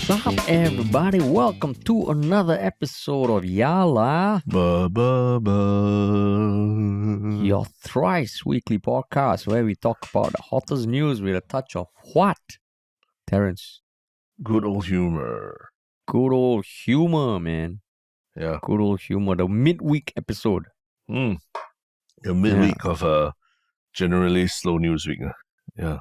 What's up, everybody? Welcome to another episode of Yala, your thrice weekly podcast where we talk about the hottest news with a touch of what? Terence? Good old humor. Good old humor, man. Yeah. Good old humor. The midweek episode. The midweek of a generally slow news week. Yeah.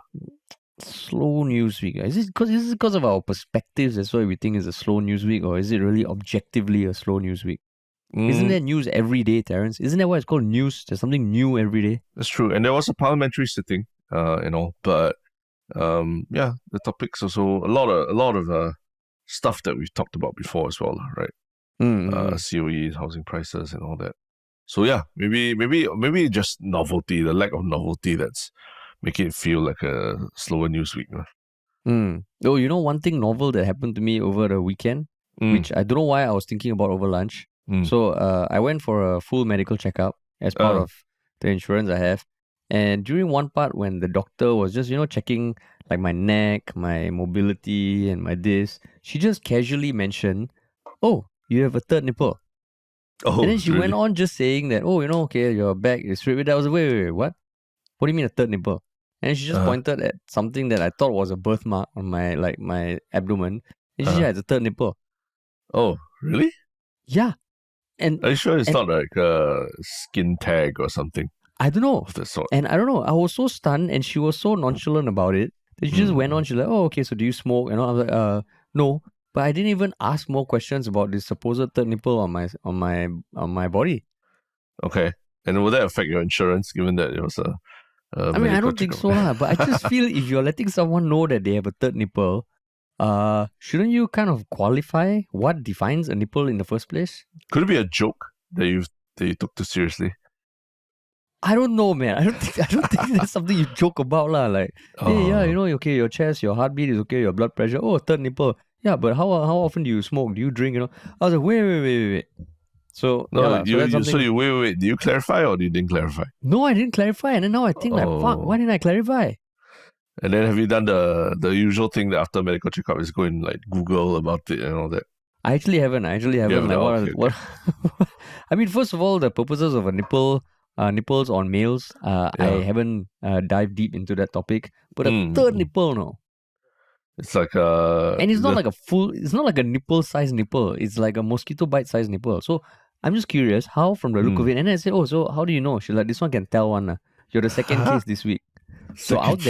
Slow news week. Is it because of our perspectives? That's why we think it's a slow news week, or is it really objectively a slow news week? Isn't there news every day, Terence? Isn't that why it's called news? There's something new every day. That's true. And there was a parliamentary sitting, but the topics also a lot of stuff that we've talked about before as well, right? COE, housing prices, and all that. So yeah, maybe just novelty, the lack of novelty that's making it feel like a slower news week. Oh, you know one thing novel that happened to me over the weekend, which I don't know why I was thinking about over lunch. So I went for a full medical checkup as part of the insurance I have. And during one part when the doctor was just, checking like my neck, my mobility and my this, she just casually mentioned, "Oh, you have a third nipple." Oh, and then she really? went on just saying that, okay, your back is straight. I was like, wait, what? What do you mean a third nipple? And she just pointed at something that I thought was a birthmark on my abdomen. And she said, it's a third nipple. Oh, really? Yeah. And are you sure it's not like a skin tag or something? I don't know. Of that sort. And I don't know. I was so stunned and she was so nonchalant about it that she just went on. She's like, "Oh, okay, so do you smoke?" And I was like, no. But I didn't even ask more questions about this supposed third nipple on my body. Okay. And will that affect your insurance given that it was a I mean, I don't think so, but I just feel if you're letting someone know that they have a third nipple, shouldn't you kind of qualify what defines a nipple in the first place? Could it be a joke that you took too seriously? I don't know, man. I don't think that's something you joke about, lah. Like, hey, yeah, okay, your chest, your heartbeat is okay, your blood pressure. Oh, third nipple. Yeah, but how often do you smoke? Do you drink? I was like, wait. So no, so wait. Do you clarify or you didn't clarify? No, I didn't clarify, and then now I think fuck, why didn't I clarify? And then have you done the usual thing that after medical checkup is going like Google about it and all that? I actually haven't. What? I mean, first of all, the purposes of a nipple, nipples on males, I haven't dived deep into that topic. But a third nipple, no. It's like and it's not it's not like a nipple-sized nipple. It's like a mosquito bite-sized nipple. So I'm just curious how, from the look of it. And then I said, oh, so how do you know? She's like, this one can tell one. You're the second case this week. So out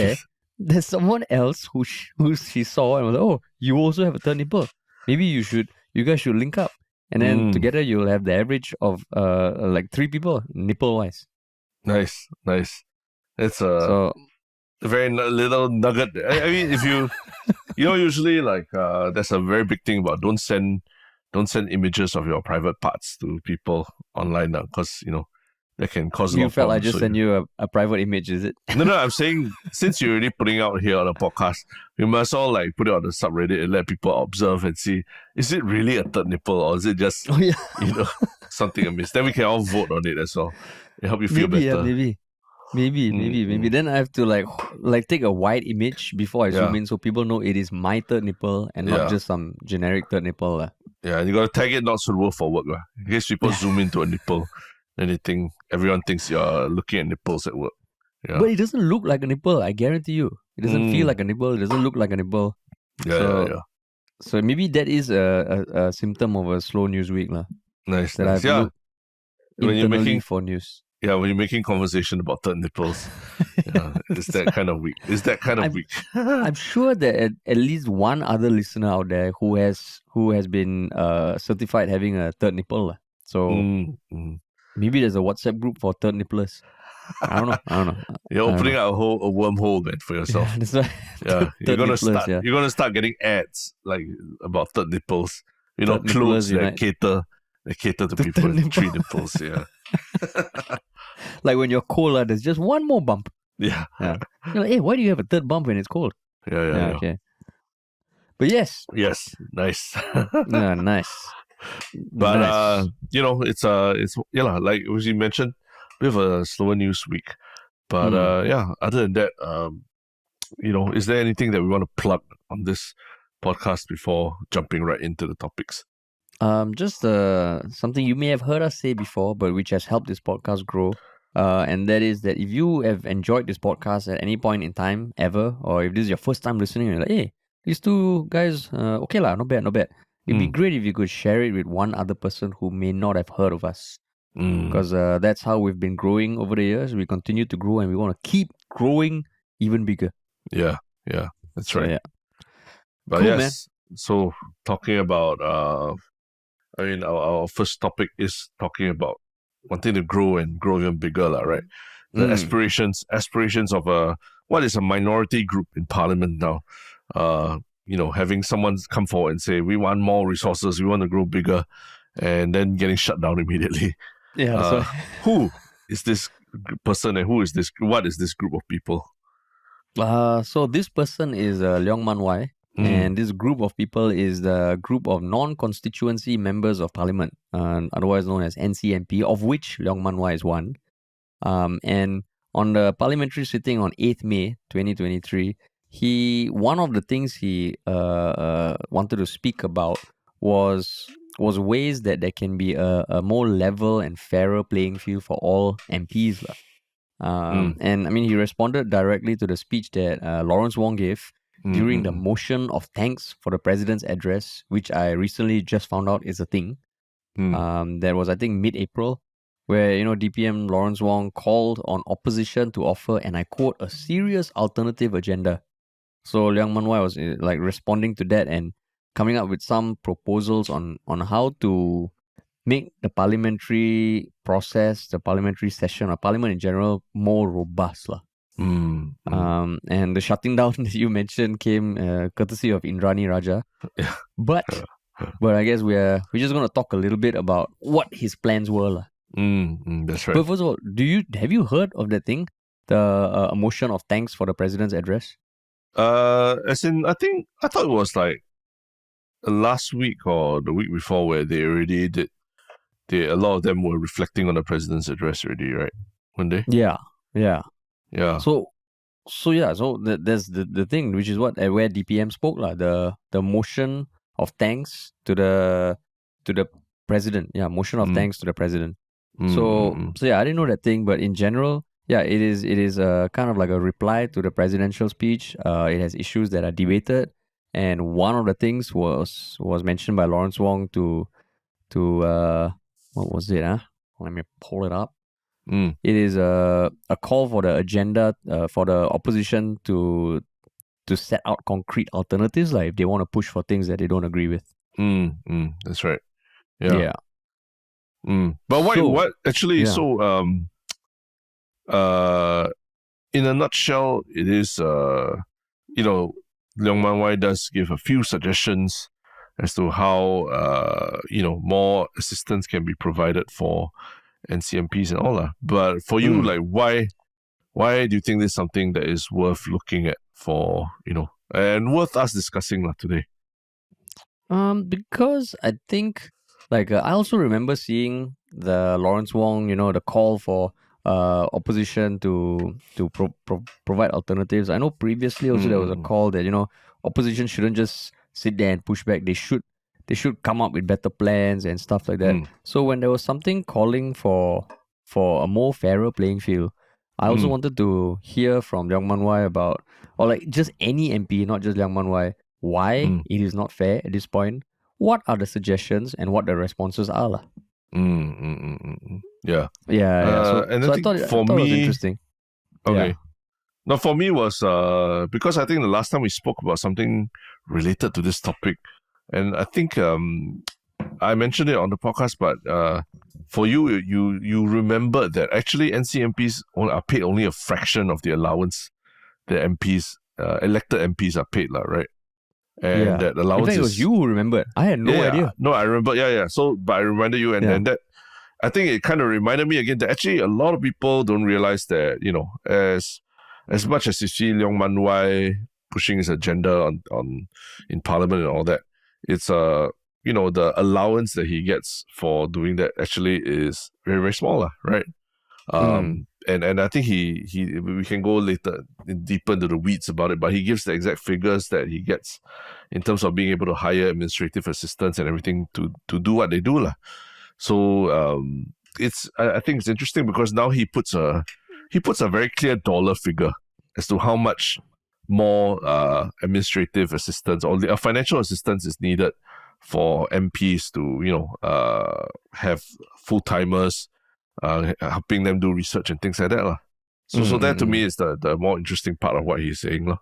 there's someone else who she saw and was like, oh, you also have a third nipple. Maybe you guys should link up. And then together you'll have the average of like 3 people, nipple-wise. Nice. It's a very little nugget. I mean, if you, usually like there's a very big thing about don't send images of your private parts to people online now, because that can cause a lot You of felt problems. I just sent you a private image, is it? No, I'm saying since you're already putting out here on a podcast, we must all like put it on the subreddit and let people observe and see, is it really a third nipple or is it just something amiss? Then we can all vote on it as well. It help you feel better. Yeah, maybe. Then I have to like take a wide image before I zoom in so people know it is my third nipple and not just some generic third nipple. Yeah, and you gotta tag it not so word for word. In case people zoom into a nipple, then everyone thinks you're looking at nipples at work. Yeah. But it doesn't look like a nipple, I guarantee you. It doesn't feel like a nipple, it doesn't look like a nipple. Yeah. So maybe that is a symptom of a slow news week. Nice. That I've looked internally for news. Yeah, when you're making conversation about third nipples, it's that kind of week. I'm sure that at least one other listener out there who has been certified having a third nipple. So maybe there's a WhatsApp group for third nipplers. I don't know. You're opening up a wormhole, man, for yourself. Yeah, that's right. Yeah, you're gonna start getting ads like about third nipples. Clothes that cater to people with 3 nipples. Yeah. Like when you're cold, there's just one more bump. Yeah. You're like, hey, why do you have a third bump when it's cold? Yeah. Okay. But yes. Nice. Yeah, nice. But nice. It's like as you mentioned, we have a slower news week. But other than that, is there anything that we want to plug on this podcast before jumping right into the topics? Just something you may have heard us say before, but which has helped this podcast grow. And that is that if you have enjoyed this podcast at any point in time ever, or if this is your first time listening, and you're like, hey, these two guys, okay lah, not bad, not bad. It'd be great if you could share it with one other person who may not have heard of us. Because that's how we've been growing over the years. We continue to grow and we want to keep growing even bigger. Yeah, that's right. So, yeah. But cool, yes, man. So talking about, our first topic is talking about wanting to grow and grow even bigger, right? The aspirations of what is a minority group in Parliament now. Having someone come forward and say, we want more resources, we want to grow bigger, and then getting shut down immediately. Yeah. Who is this person and what is this group of people? So this person is Leong Mun Wai, and this group of people is the group of non-constituency members of Parliament, otherwise known as NCMP, of which Leong Mun Wai is one. And on the parliamentary sitting on 8th May 2023, one of the things he wanted to speak about was ways that there can be a more level and fairer playing field for all MPs. And I mean, he responded directly to the speech that Lawrence Wong gave during the motion of thanks for the president's address, which I recently just found out is a thing. That was, I think, mid-April, where, DPM Lawrence Wong called on opposition to offer, and I quote, a serious alternative agenda. So Leong Mun Wai was responding to that and coming up with some proposals on how to make the parliamentary process, the parliamentary session, or parliament in general, more robust. And the shutting down that you mentioned came courtesy of Indrani Raja. But I guess we're just going to talk a little bit about what his plans were. That's right. But first of all, have you heard of that thing? The motion of thanks for the president's address? As in, I thought it was like last week or the week before where they already did. A lot of them were reflecting on the president's address already, right? One day. Yeah. So there's the thing, which is where DPM spoke the motion of thanks to the president. Yeah, motion of thanks to the president. So yeah, I didn't know that thing, but in general, yeah, it is kind of like a reply to the presidential speech. It has issues that are debated, and one of the things was mentioned by Lawrence Wong to what was it? Let me pull it up. It is a call for the agenda for the opposition to set out concrete alternatives, if they want to push for things that they don't agree with. That's right. Yeah. But what actually? Yeah. So in a nutshell, it is Leong Mun Wai does give a few suggestions as to how more assistance can be provided for NCMPs and all that. But for you, why do you think this is something that is worth looking at for, and worth us discussing today? Because I think I also remember seeing the Lawrence Wong, the call for opposition to provide alternatives. I know previously also there was a call that opposition shouldn't just sit there and push back. They should come up with better plans and stuff like that. So when there was something calling for a more fairer playing field, I also wanted to hear from Leong Mun Wai about, or just any MP, not just Leong Mun Wai, why it is not fair at this point. What are the suggestions and what the responses are? Yeah. So I thought it was interesting. Okay. Yeah. Now, for me was because I think the last time we spoke about something related to this topic, and I think I mentioned it on the podcast, but for you remembered that actually NCMPs are paid only a fraction of the allowance that MPs, elected MPs are paid, right? And that allowance. In fact, it was you who remembered. I had no idea. No, I remember. Yeah. So, but I reminded you, and that I think it kind of reminded me again that actually a lot of people don't realize that as much as you see Leong Mun Wai pushing his agenda on in Parliament and all that, it's the allowance that he gets for doing that actually is very, very small, right? and I think we can go later deeper into the weeds about it, but he gives the exact figures that he gets in terms of being able to hire administrative assistants and everything to do what they do lah. So I think it's interesting because now he puts a very clear dollar figure as to how much more administrative assistance or financial assistance is needed for MPs to have full timers helping them do research and things like that lah. So that to me is the more interesting part of what he's saying lah.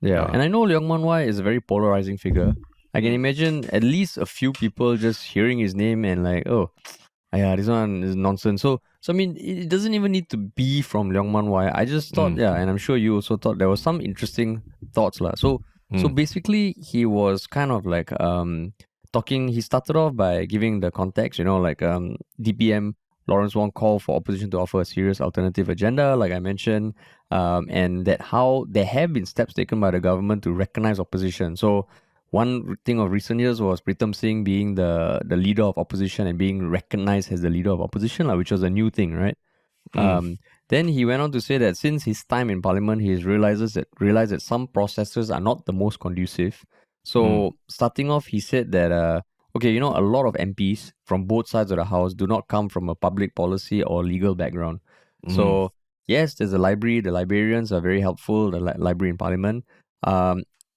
Yeah, and I know Leong Mun Wai is a very polarizing figure. I can imagine at least a few people just hearing his name and like, oh, yeah, this one is nonsense. So I mean, it doesn't even need to be from Leong Mun Wai. I just thought, and I'm sure you also thought there was some interesting thoughts lah. So basically, he was kind of like talking. He started off by giving the context, like DPM Lawrence Wong called for opposition to offer a serious alternative agenda, like I mentioned, and that how there have been steps taken by the government to recognize opposition. So one thing of recent years was Pritam Singh being the leader of opposition and being recognized as the leader of opposition, which was a new thing, right? Then he went on to say that since his time in parliament, he realized that some processes are not the most conducive. So starting off, he said that a lot of MPs from both sides of the house do not come from a public policy or legal background. So yes, there's a library. The librarians are very helpful. The library in parliament.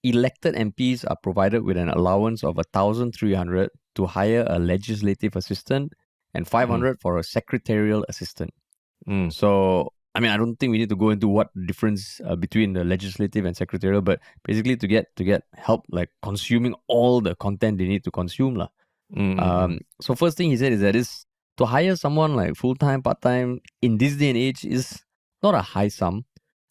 Elected MPs are provided with an allowance of 1,300 to hire a legislative assistant and 500 for a secretarial assistant. So, I mean, I don't think we need to go into what difference between the legislative and secretarial, but basically to get help like consuming all the content they need to consume lah. So first thing he said is that to hire someone like full-time, part-time in this day and age is not a high sum.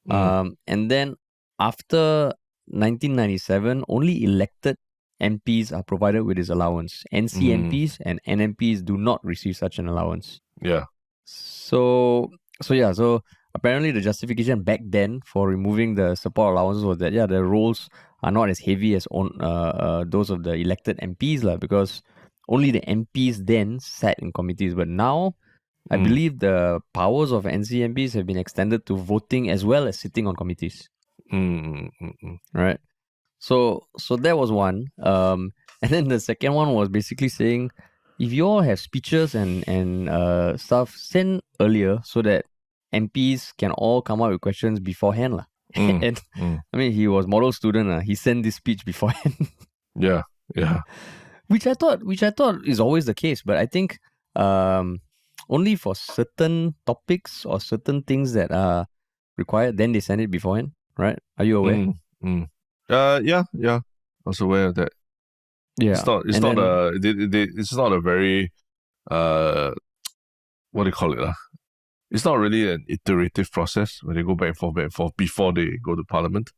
And then after 1997, only elected MPs are provided with this allowance. NCMPs and NMPs do not receive such an allowance. Yeah. So apparently the justification back then for removing the support allowances was that the roles are not as heavy as those of the elected MPs lah, because only the MPs then sat in committees. But now, I believe the powers of NCMPs have been extended to voting as well as sitting on committees. Right. So that was one. And then the second one was basically saying, if you all have speeches and stuff, send earlier so that MPs can all come up with questions beforehand lah. I mean, he was model student. He sent this speech beforehand. Yeah. Which I thought is always the case, but I think only for certain topics or certain things that are required, then they send it beforehand, right? Are you aware? Yeah. I was aware of that. Yeah. It's not a very what do you call it? It's not really an iterative process when they go back and forth before they go to parliament.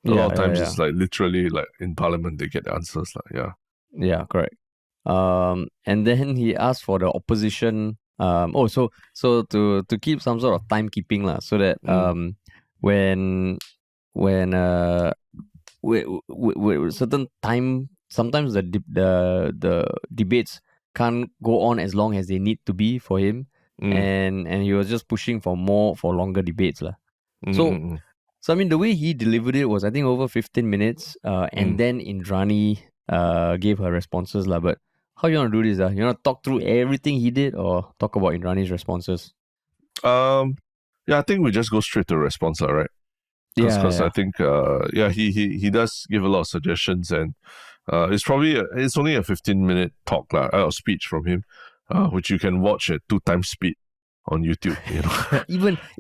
A lot of times it's like literally like in parliament they get the answers. Yeah, correct. And then he asked for the opposition. So to keep some sort of timekeeping lah, so that when certain time, sometimes the debates can't go on as long as they need to be for him, and he was just pushing for longer debates lah. So I mean, the way he delivered it was, I think, over 15 minutes, and then Indrani gave her responses lah. But how you want to do this? You want to talk through everything he did or talk about Indrani's responses? Yeah, I think we just go straight to the response, right? Because I think he does give a lot of suggestions, and it's only a 15-minute talk speech from him, which you can watch at 2 times speed on YouTube.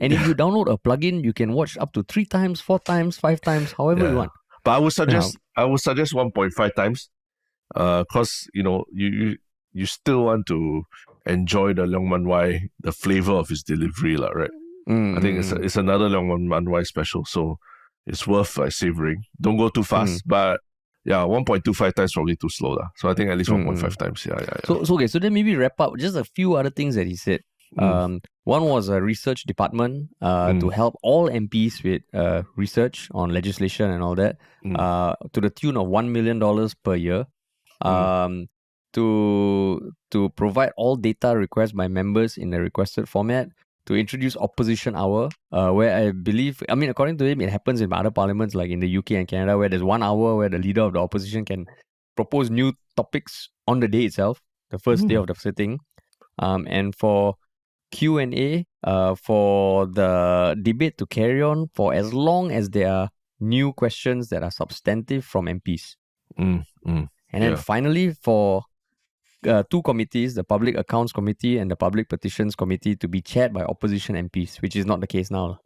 And if you download a plugin, you can watch up to 3 times, 4 times, 5 times, however you want. But I would suggest 1.5 times, because you still want to enjoy the Leong Mun Wai, the flavor of his delivery, right? I think it's another Leong Mun Wai special, so it's worth savoring. Don't go too fast, but 1.25 times probably too slow lah. So I think at least 1.5 times. So then maybe wrap up just a few other things that he said. One was a research department to help all MPs with research on legislation and all that, to the tune of $1 million per year, to provide all data requests by members in the requested format, to introduce opposition hour, where I believe, I mean, according to him, it happens in other parliaments like in the UK and Canada, where there's 1 hour where the leader of the opposition can propose new topics on the day itself, the first day of the sitting. And for Q&A, for the debate to carry on for as long as there are new questions that are substantive from MPs. And then finally, for two committees, the Public Accounts Committee and the Public Petitions Committee, to be chaired by opposition MPs, which is not the case now.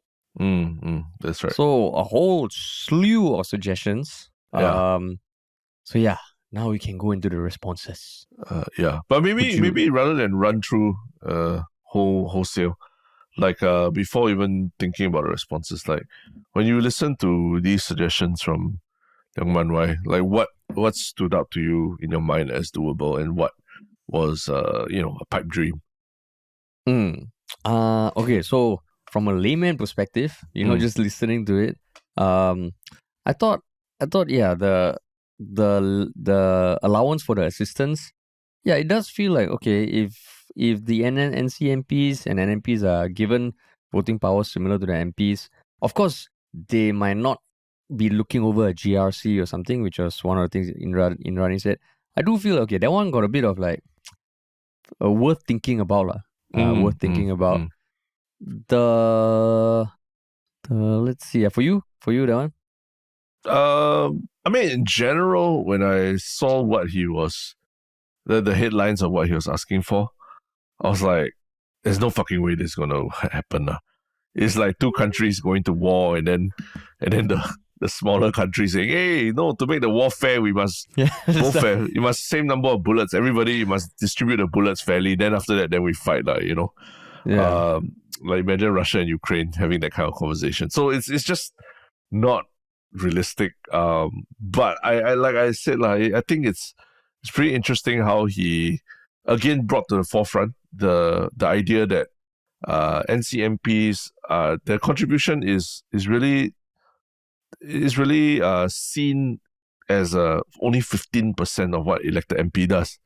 That's right. So a whole slew of suggestions. So yeah, now we can go into the responses. But maybe rather than run through wholesale, like before even thinking about the responses, like when you listen to these suggestions from Leong Mun Wai, like what stood out to you in your mind as doable, and what was a pipe dream? Okay, so from a layman perspective, just listening to it, I thought the allowance for the assistance, it does feel like, okay, if the NCMPs and NMPs are given voting powers similar to the MPs, of course they might not be looking over a GRC or something, which was one of the things Indrani said. I do feel, okay, that one got a bit of like worth thinking about. The let's see, for you that one. I mean, in general, when I saw what he was, the headlines of what he was asking for, I was like, there's no fucking way this is gonna happen. It's like two countries going to war, and then the smaller countries saying, hey, no, to make the war fair, we must both fair. You must same number of bullets. Everybody, you must distribute the bullets fairly. Then after that, then we fight, like imagine Russia and Ukraine having that kind of conversation. So it's just not realistic. But I like I said, I think it's pretty interesting how he again brought to the forefront the idea that NCMPs, their contribution is really seen as only 15% of what elected MP does.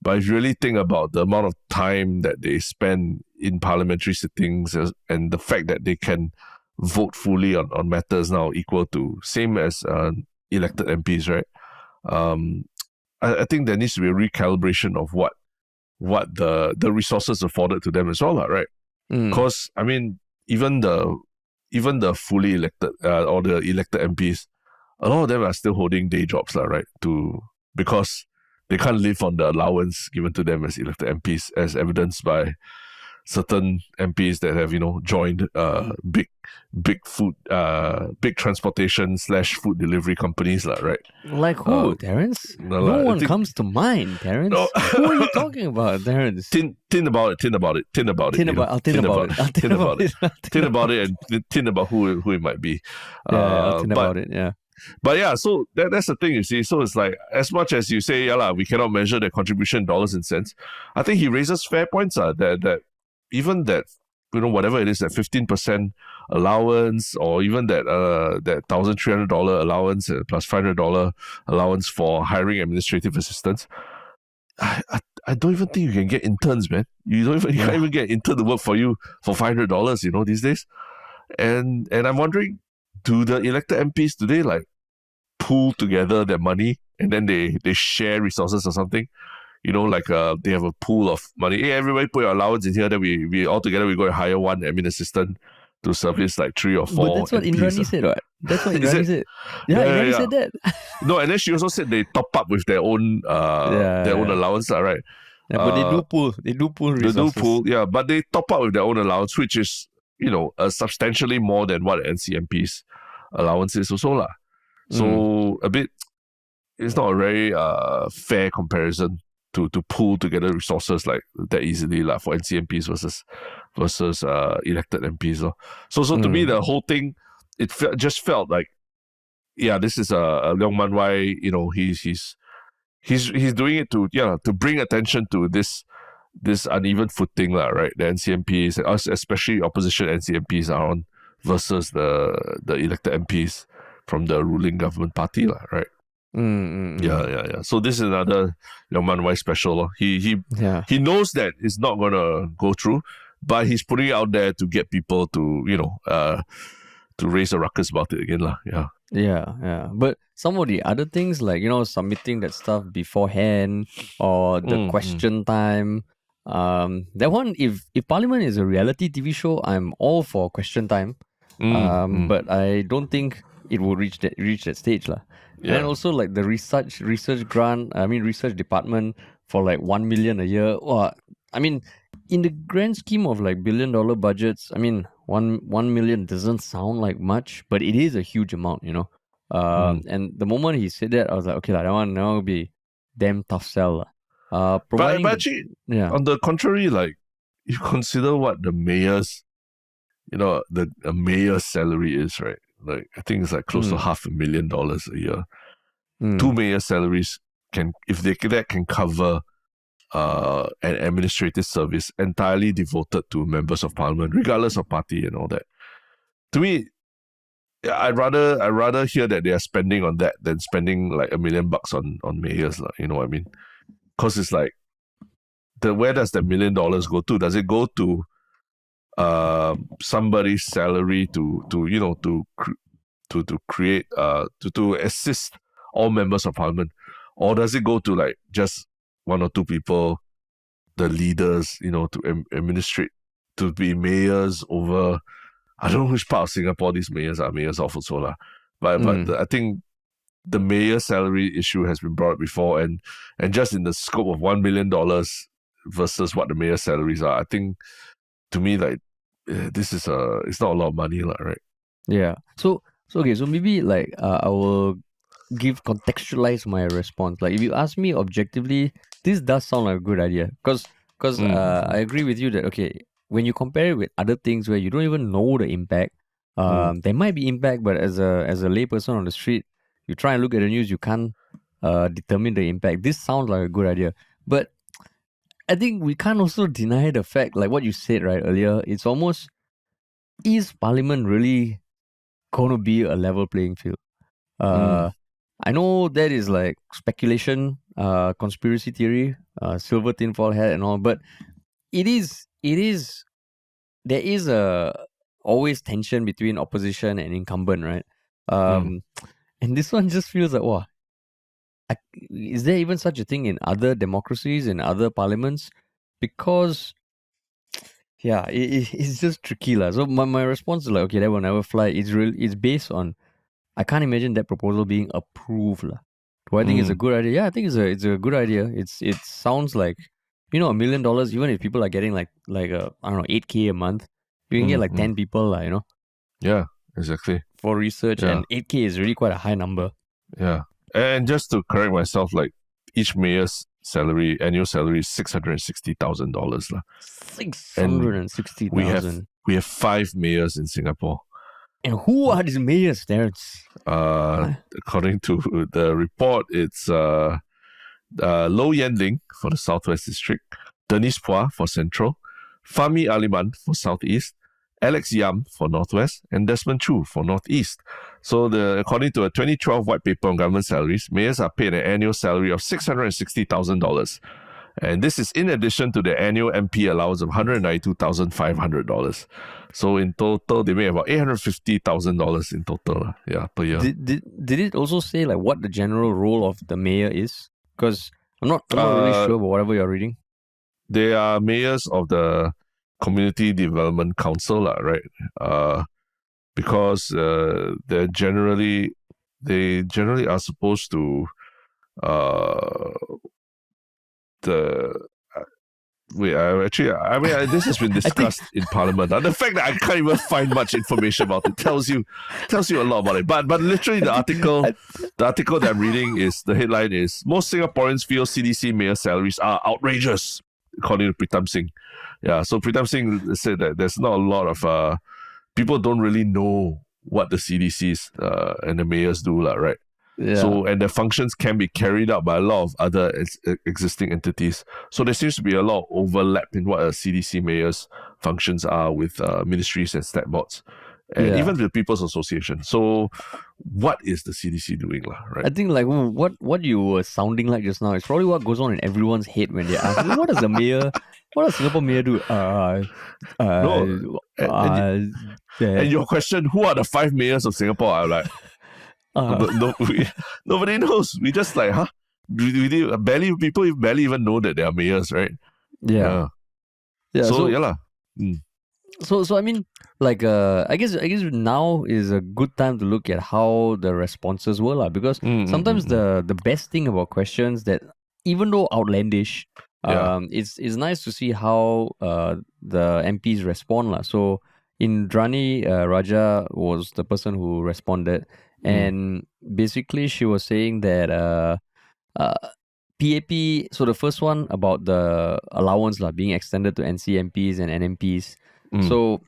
But if you really think about the amount of time that they spend in parliamentary sittings and the fact that they can vote fully on matters now equal to same as elected MPs, right? I think there needs to be a recalibration of what the resources afforded to them as well, right? Because I mean, even the fully elected or the elected MPs, a lot of them are still holding day jobs, right? Because they can't live on the allowance given to them as elected MPs, as evidenced by certain MPs that have joined big food big transportation / food delivery companies, right? Like who, Terence? No one comes to mind, Terence. No. Who are you talking about, Terence? Think about it. I'll think about it, and think about who it might be. I'll think about it. Yeah. But yeah, so that's the thing, you see. So it's like, as much as you say, we cannot measure their contribution in dollars and cents, I think he raises fair points, that even that, whatever it is, that 15% allowance, or even that $1,300 allowance plus $500 allowance for hiring administrative assistants, I don't even think you can get interns, man. You can't even get an intern to work for you for $500, these days. And I'm wondering, do the elected MPs, do they like pool together their money and then they share resources or something? Like they have a pool of money. Hey, everybody put your allowance in here, then we all together we go and hire one admin assistant to service like 3 or 4. But that's what Indrani said, right? That's what Indrani said. Yeah, Indrani said that. No, and then she also said they top up with their own allowance, right? Yeah, but they do pool. They do pool resources. They do pool, yeah, but they top up with their own allowance, which is substantially more than what NCMP's allowance is also. So a bit, it's not a very fair comparison to pool together resources like that easily for NCMPs versus elected MPs. So to me, the whole thing, it just felt like, this is a Leong Mun Wai. He's doing it to bring attention to this uneven footing, right? The NCMPs, especially opposition NCMPs, are on versus the elected MPs from the ruling government party, right? Yeah. So this is another Leong Mun Wai special. He knows that it's not gonna go through. but he's putting it out there to get people to, to raise a ruckus about it again. Yeah. Yeah. But some of the other things, like, submitting that stuff beforehand or the question time, that one, if Parliament is a reality TV show, I'm all for question time. But I don't think it will reach that stage lah. Yeah. And also like the research grant, research department for like 1 million a year. Well, I mean, in the grand scheme of like $1 billion budgets, I mean, 1 million doesn't sound like much, but it is a huge amount, And the moment he said that, I was like, okay, that one will be damn tough sell. But actually, on the contrary, like, you consider what the mayor's, the mayor's salary is, right? Like, I think it's like close to $500,000 a year. 2 mayor salaries can cover an administrative service entirely devoted to members of parliament, regardless of party and all that. To me, I'd rather hear that they are spending on that than spending like $1 million on mayors, you know what I mean? Because it's like, where does that $1 million go to? Does it go to somebody's salary to create to assist all members of parliament, or does it go to like just 1 or 2 people, the leaders, to administrate, to be mayors over? I don't know which part of Singapore these mayors are mayors of also, but I think the mayor salary issue has been brought up before, and just in the scope of $1 million versus what the mayor salaries are, I think, to me, like, this is it's not a lot of money, right? Yeah. So maybe like I will contextualize my response. Like, if you ask me objectively, this does sound like a good idea, because I agree with you that, okay, when you compare it with other things where you don't even know the impact, there might be impact, but as a layperson on the street, you try and look at the news, you can't determine the impact. This sounds like a good idea, but I think we can't also deny the fact, like what you said right earlier, it's almost, is Parliament really going to be a level playing field? I know that is like speculation, conspiracy theory, silver tinfoil hat and all, but there is always tension between opposition and incumbent, right? And this one just feels like, wow, is there even such a thing in other democracies, in other parliaments? Because, yeah, it's just tricky lah. So my response is like, okay, that will never fly. It's based on, I can't imagine that proposal being approved lah. Do I think it's a good idea? Yeah, I think it's a good idea. It sounds like, $1 million, even if people are getting like I don't know, 8K a month, you can get like 10 people lah, Yeah, exactly. For research, and 8K is really quite a high number. Yeah. And just to correct myself, like, each mayor's annual salary is $660,000 lah. 660,000. We have 5 mayors in Singapore. And who are these mayors, Terence? According to the report, it's Low Yen Ling for the Southwest District, Denise Phua for Central, Fahmi Aliman for Southeast, Alex Yam for Northwest, and Desmond Chu for Northeast. So, according to a 2012 white paper on government salaries, mayors are paid an annual salary of $660,000. And this is in addition to the annual MP allowance of $192,500. So, in total, they make about $850,000 in total, per year. Did it also say like what the general role of the mayor is? Because I'm not really sure about whatever you're reading. They are mayors of the Community Development Council, right? Because they generally are supposed to this has been discussed in Parliament. The fact that I can't even find much information about it tells you a lot about it. But literally, the article that I'm reading the headline is, most Singaporeans feel CDC mayor salaries are outrageous, according to Pritam Singh. Yeah, so Pritam Singh said that there's not a lot of people don't really know what the CDCs and the mayors do, right? Yeah. So, and their functions can be carried out by a lot of other existing entities. So there seems to be a lot of overlap in what a CDC mayor's functions are with ministries and stat boards. and even the People's Association. So what is the CDC doing, right? I think like what you were sounding like just now is probably what goes on in everyone's head when they ask, what does Singapore mayor do? No, and your question, who are the 5 mayors of Singapore? I'm like, nobody knows. We just like, people barely even know that they are mayors, right? Yeah. So yeah lah. So I mean, like I guess now is a good time to look at how the responses were, because sometimes the best thing about questions that, even though outlandish, it's nice to see how the MPs respond. So Indrani Raja was the person who responded, and basically she was saying that PAP, so the first one about the allowance being extended to NCMPs and NMPs. So,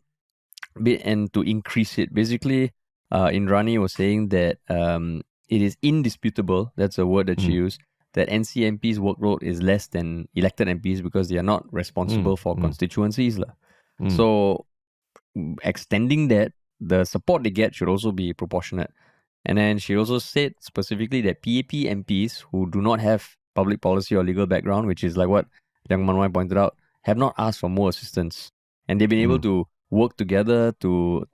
and to increase it, basically, Indrani was saying that it is indisputable, that's a word that she used, that NCMP's workload is less than elected MPs because they are not responsible for constituencies. So, extending that, the support they get should also be proportionate. And then she also said specifically that PAP MPs who do not have public policy or legal background, which is like what Leong Mun Wai pointed out, have not asked for more assistance. And they've been able to work together to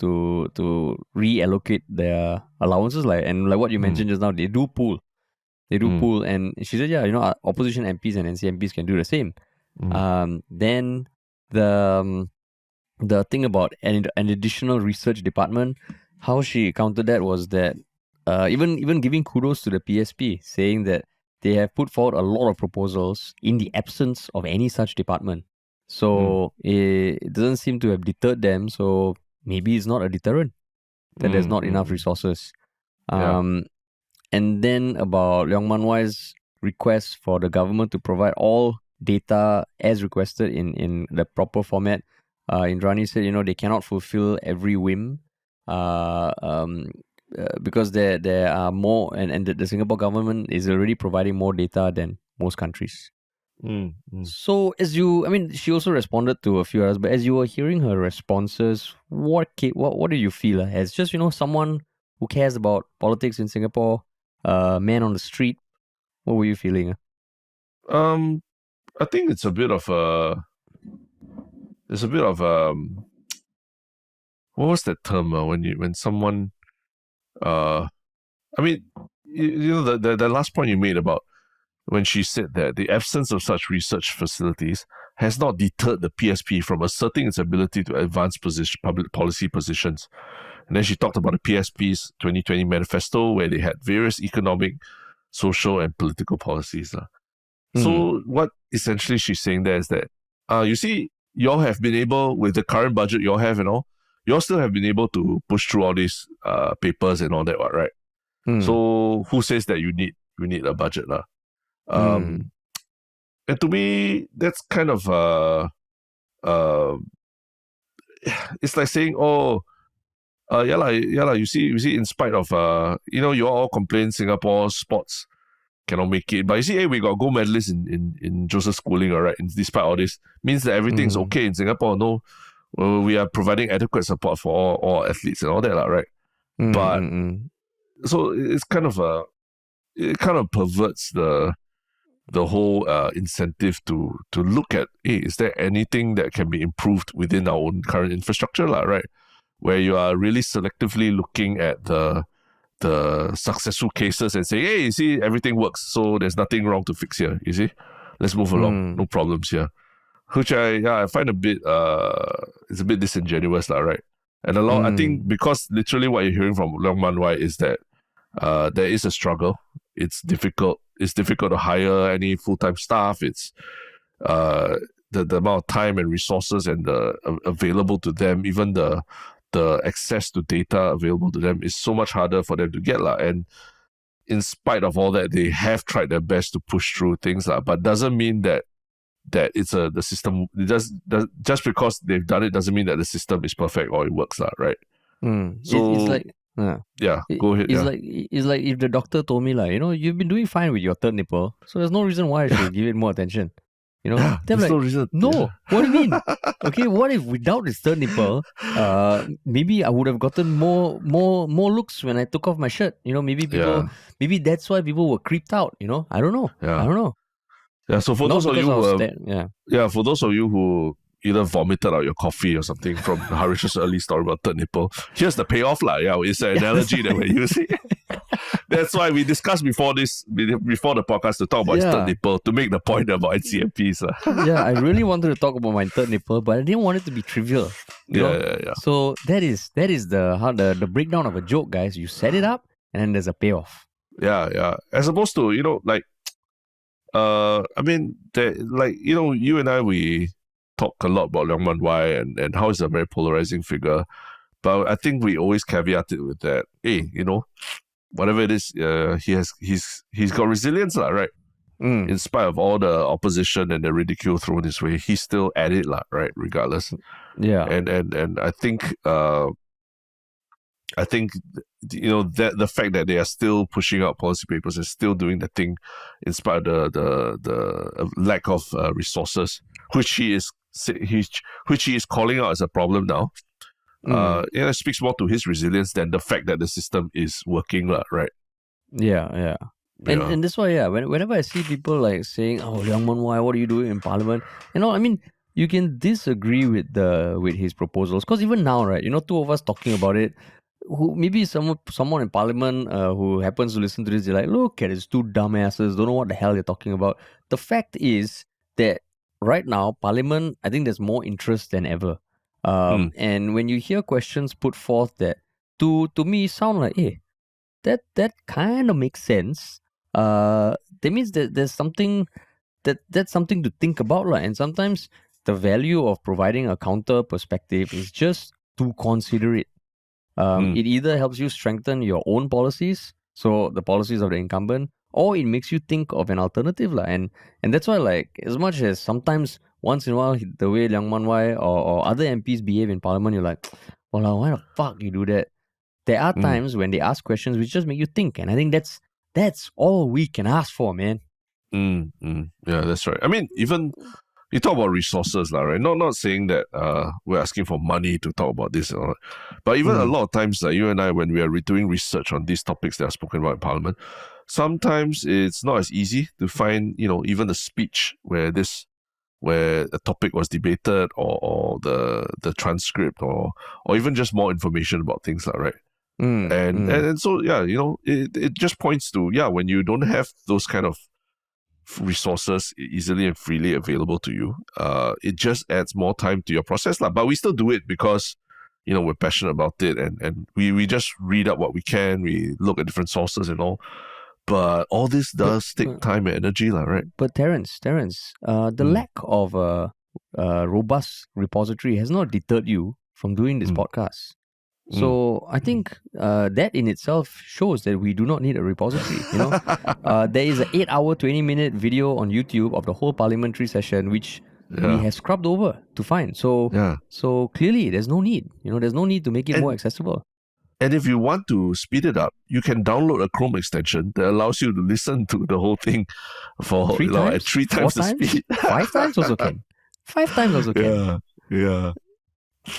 reallocate their allowances. And like what you mentioned just now, they do pool. Pool. And she said, opposition MPs and NCMPs can do the same. Then the thing about an additional research department, how she countered that was that even giving kudos to the PSP, saying that they have put forward a lot of proposals in the absence of any such department. So it doesn't seem to have deterred them. So maybe it's not a deterrent that there's not enough resources. And then about Leong Mun Wai's request for the government to provide all data as requested in the proper format. Indrani said, they cannot fulfill every whim because there are more, and the Singapore government is already providing more data than most countries. So she also responded to a few others, but as you were hearing her responses, what do you feel as just someone who cares about politics in Singapore, man on the street? What were you feeling? I think it's a bit of what was that term when someone the last point you made about when she said that the absence of such research facilities has not deterred the PSP from asserting its ability to advance public policy positions. And then she talked about the PSP's 2020 manifesto, where they had various economic, social, and political policies. So what essentially she's saying there is that, you see, y'all have been able, with the current budget y'all have and all, y'all still have been able to push through all these papers and all that, right? So who says that you need a budget? And to me, that's kind of it's like saying, you see, in spite of you all complain Singapore sports cannot make it, but you see, hey, we got gold medalists in Joseph schooling, all right, and despite all this, means that everything's okay in Singapore. No, we are providing adequate support for all athletes and all that, right? But so it's it kind of perverts the whole incentive to look at, hey, is there anything that can be improved within our own current infrastructure, right? Where you are really selectively looking at the successful cases and say, hey, you see, everything works, so there's nothing wrong to fix here. You see, let's move along, no problems here. Which I find a bit it's a bit disingenuous, right? And I think because literally what you're hearing from Leong Mun Wai is that there is a struggle. It's difficult. It's difficult to hire any full-time staff. It's the amount of time and resources and the available to them, even the access to data available to them is so much harder for them to get. And in spite of all that, they have tried their best to push through things. But doesn't mean that it's the system. Just because they've done it doesn't mean that the system is perfect or it works, right? So it's like go ahead. It's like if the doctor told me, you've been doing fine with your third nipple, so there's no reason why I should give it more attention. You know, Yeah, they're there's like, no reason. no, Yeah. what do you mean? Okay, what if without his third nipple, maybe I would have gotten more looks when I took off my shirt. You know, maybe maybe that's why people were creeped out. You know, I don't know. Yeah. I don't know. Yeah. So for Not those of because you I who was for those of you who either vomited out your coffee or something from Harish's early story about third nipple, here's the payoff, lah. Yeah, it's an analogy that we're using. That's why we discussed before the podcast to talk about his third nipple to make the point about NCMPs. Yeah, I really wanted to talk about my third nipple, but I didn't want it to be trivial. You know? So that is the breakdown of a joke, guys. You set it up and then there's a payoff. Yeah. As opposed to, I mean, you and I, we talk a lot about Leong Mun Wai and how he's a very polarizing figure. But I think we always caveat it with that, hey, whatever it is, he's got resilience, right? In spite of all the opposition and the ridicule thrown his way, he's still at it, right? Regardless. Yeah. And I think that the fact that they are still pushing out policy papers and still doing the thing in spite of the lack of resources, which he is calling out as a problem now. It speaks more to his resilience than the fact that the system is working, right? Yeah. And that's why, whenever I see people like saying, "Oh, Leong Mun Wai, what are you doing in Parliament?" I mean, you can disagree with his proposals because even now, right? Two of us talking about it. Who maybe someone in Parliament who happens to listen to this, they're like, "Look at these two dumbasses, don't know what the hell they're talking about." The fact is that right now, Parliament, I think there's more interest than ever. And when you hear questions put forth that to me sound like, hey, that kind of makes sense. That means that there's something that's something to think about, right? And sometimes the value of providing a counter perspective is just to consider it. It either helps you strengthen your own policies, so the policies of the incumbent, or it makes you think of an alternative, and that's why, like, as much as sometimes once in a while the way Leong Mun Wai or other MPs behave in Parliament, you're like, well, why the fuck you do that? There are times when they ask questions which just make you think, and I think that's all we can ask for, man. Yeah, that's right. I mean, even you talk about resources, right? Not saying that we're asking for money to talk about this, but even a lot of times, you and I, when we are doing research on these topics that are spoken about in Parliament, sometimes it's not as easy to find, even a speech where a topic was debated, or the transcript, or even just more information about things, right? And so it just points to when you don't have those kind of resources easily and freely available to you, it just adds more time to your process, but we still do it because we're passionate about it, and we just read up what we can, we look at different sources and all, but all this does take time and energy, right? But Terence, the lack of a robust repository has not deterred you from doing this podcast. So I think that in itself shows that we do not need a repository. There is an 8-hour, 20-minute video on YouTube of the whole parliamentary session, which we have scrubbed over to find. So clearly, there's no need. There's no need to make it more accessible. And if you want to speed it up, you can download a Chrome extension that allows you to listen to the whole thing for 3 times, at 3 times the speed. 5 times also can. 5 times also can. Yeah.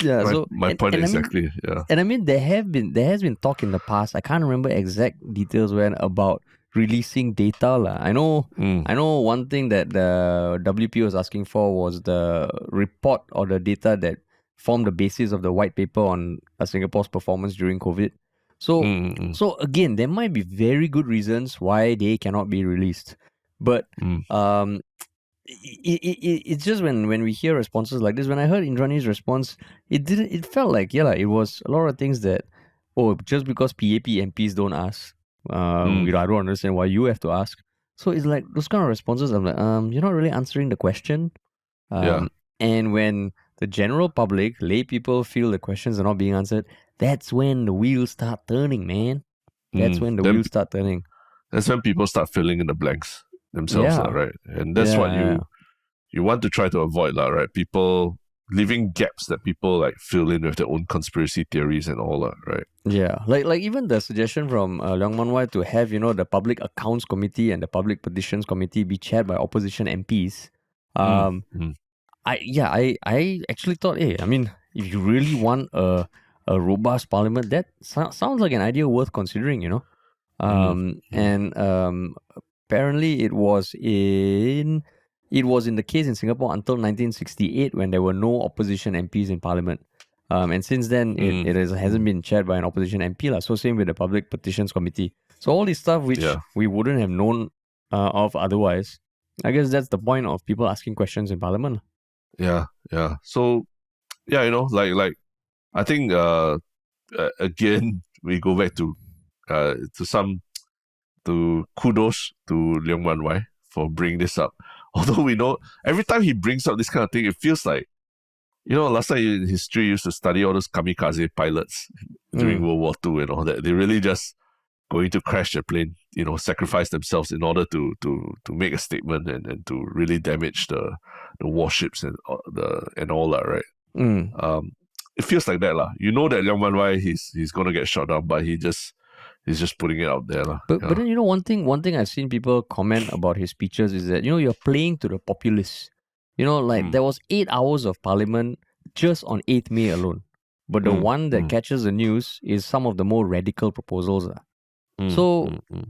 Yeah, my point exactly. And I mean, there has been talk in the past. I can't remember exact details about releasing data. I know one thing that the WP was asking for was the report or the data that formed the basis of the white paper on Singapore's performance during COVID. So again, there might be very good reasons why they cannot be released, but it's just when we hear responses like this. When I heard Indrani's response, it felt like it was a lot of things that just because PAP MPs don't ask, I don't understand why you have to ask. So it's like those kind of responses. I'm like, you're not really answering the question. And when the general public, lay people, feel the questions are not being answered, that's when the wheels start turning, man. That's when the wheels start turning. That's when people start filling in the blanks themselves, right? And that's what you want to try to avoid, right? People leaving gaps that people like fill in with their own conspiracy theories and all that, right? Yeah, like even the suggestion from Leong Mun Wai to have the Public Accounts Committee and the Public Petitions Committee be chaired by opposition MPs. I actually thought, hey, I mean, if you really want a robust parliament, that sounds like an idea worth considering, apparently it was in the case in Singapore until 1968 when there were no opposition MPs in parliament. And since then, it hasn't been chaired by an opposition MP. So same with the Public Petitions Committee. So all this stuff which we wouldn't have known of otherwise. I guess that's the point of people asking questions in parliament. Yeah. So, like I think again we go back to kudos to Leong Mun Wai for bringing this up. Although we know every time he brings up this kind of thing, it feels like, last time in history used to study all those kamikaze pilots during World War II and all that. They really just going to crash their plane, sacrifice themselves in order to make a statement and to really damage the warships and all that, right? It feels like that, lah. You know that Leong Mun Wai he's gonna get shot down, but he's just putting it out there, lah. But then one thing I've seen people comment about his speeches is that you're playing to the populace. There was 8 hours of parliament just on 8th May alone, but the one that catches the news is some of the more radical proposals.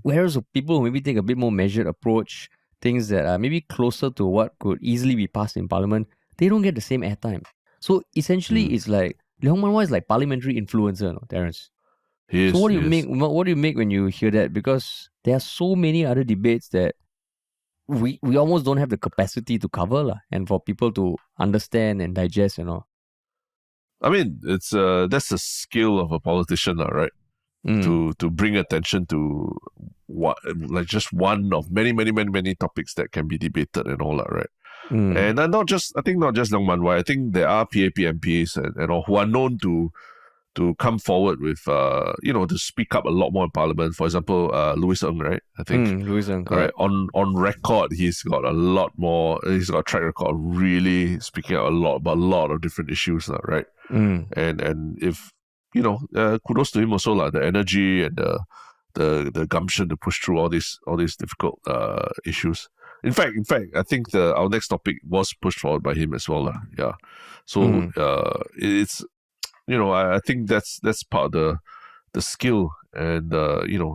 Whereas people who maybe take a bit more measured approach, things that are maybe closer to what could easily be passed in parliament, they don't get the same airtime. So essentially, it's like Leong Mun Wai is like parliamentary influencer, Terence. So what do you make when you hear that? Because there are so many other debates that we almost don't have the capacity to cover, and for people to understand and digest, I mean, it's that's the skill of a politician, right? To bring attention to just one of many topics that can be debated and all that, right? And not just Leong Mun Wai. I think there are PAP MPs and all who are known to come forward with to speak up a lot more in parliament. For example, Louis Ng, right? I think Louis Ng, right, on record, he's got a lot more. He's got a track record of really speaking out about a lot of different issues, right? And if kudos to him also, the energy and the gumption to push through all these difficult issues. In fact, I think our next topic was pushed forward by him as well, yeah. So it's I think that's part of the skill and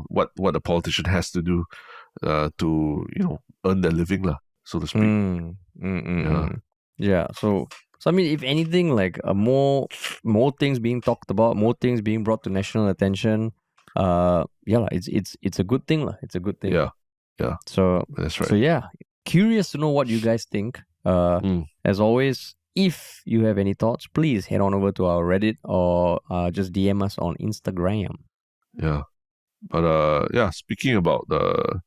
what a politician has to do to earn their living, so to speak. Yeah. So I mean, if anything, like more things being talked about, more things being brought to national attention, it's a good thing, It's a good thing. Yeah. So that's right. So yeah, curious to know what you guys think. As always, if you have any thoughts, please head on over to our Reddit or just DM us on Instagram. Yeah, but speaking about the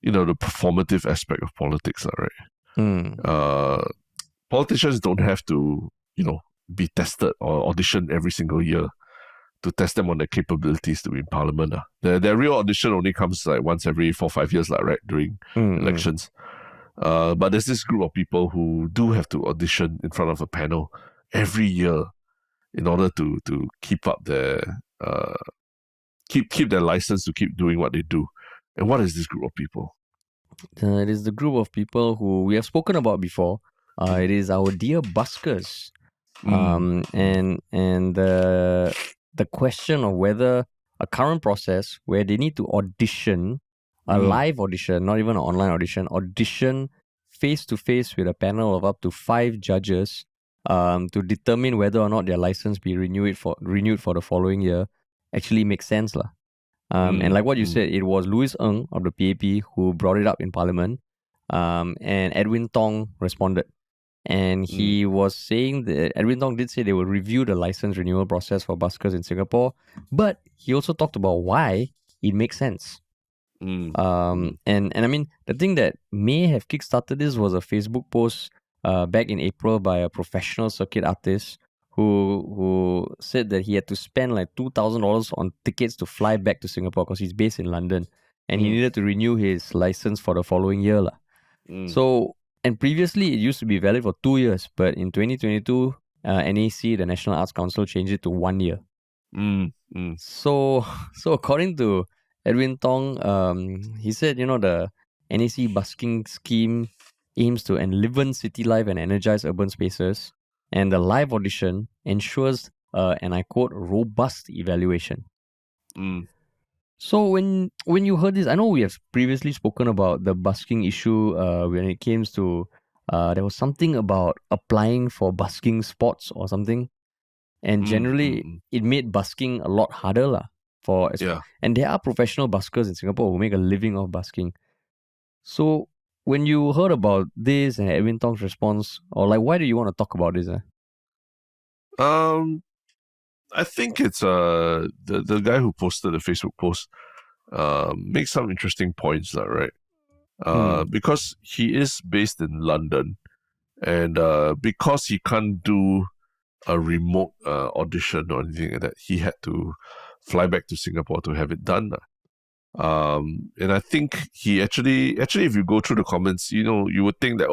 performative aspect of politics, right? Politicians don't have to be tested or audition every single year to test them on their capabilities to be in parliament. Their real audition only comes like once every 4 or 5 years, right, during elections. But there's this group of people who do have to audition in front of a panel every year in order to keep up their keep their license to keep doing what they do. And what is this group of people? It is the group of people who we have spoken about before. It is our dear buskers. And the question of whether a current process where they need to audition, a live audition, not even an online audition face to face with a panel of up to 5 judges to determine whether or not their license be renewed for the following year actually makes sense. And like what you said, it was Louis Ng of the PAP who brought it up in Parliament, and Edwin Tong responded. And he was saying that Edwin Tong did say they will review the license renewal process for buskers in Singapore, but he also talked about why it makes sense. And I mean, the thing that may have kickstarted this was a Facebook post back in April by a professional circuit artist who said that he had to spend like $2,000 on tickets to fly back to Singapore because he's based in London, and he needed to renew his license for the following year. So, and previously it used to be valid for 2 years, but in 2022, NAC, the National Arts Council, changed it to 1 year. So according to Edwin Tong, he said, the NAC busking scheme aims to enliven city life and energize urban spaces, and the live audition ensures, and I quote, robust evaluation. So when you heard this, I know we have previously spoken about the busking issue when it came to there was something about applying for busking spots or something, and generally it made busking a lot harder lah. And there are professional buskers in Singapore who make a living off busking. So when you heard about this and Edwin Tong's response, or like, why do you want to talk about this? I think it's the guy who posted the Facebook post makes some interesting points, right? Because he is based in London, and because he can't do a remote audition or anything like that, he had to fly back to Singapore to have it done. And I think he actually, if you go through the comments, you would think that,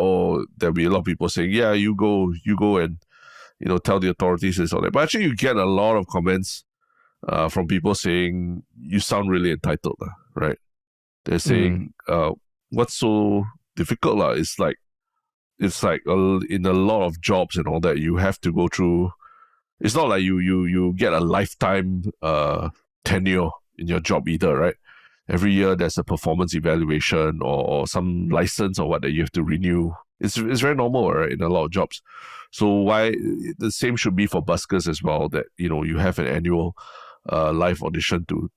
there'll be a lot of people saying, yeah, you go and, tell the authorities this or that. But actually, you get a lot of comments from people saying, you sound really entitled, right? They're saying, what's so difficult? It's like in a lot of jobs and all that, you have to go through. It's not like you get a lifetime tenure in your job either, right? Every year there's a performance evaluation or some license or what that you have to renew. It's very normal, right, in a lot of jobs. So why the same should be for buskers as well, that you have an annual live audition to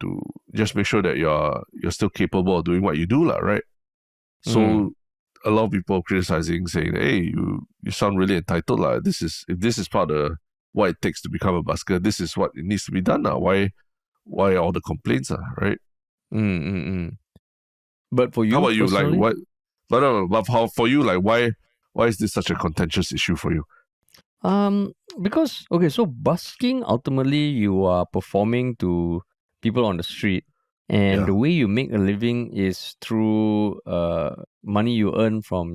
just make sure that you're still capable of doing what you do, right? So a lot of people are criticizing, saying, hey, you sound really entitled. If this is part of what it takes to become a busker, this is what it needs to be done now. Why all the complaints, right? But for you, how about you? Personally? Like what? But how for you? Like why is this such a contentious issue for you? Because so busking, ultimately you are performing to people on the street, and the way you make a living is through money you earn from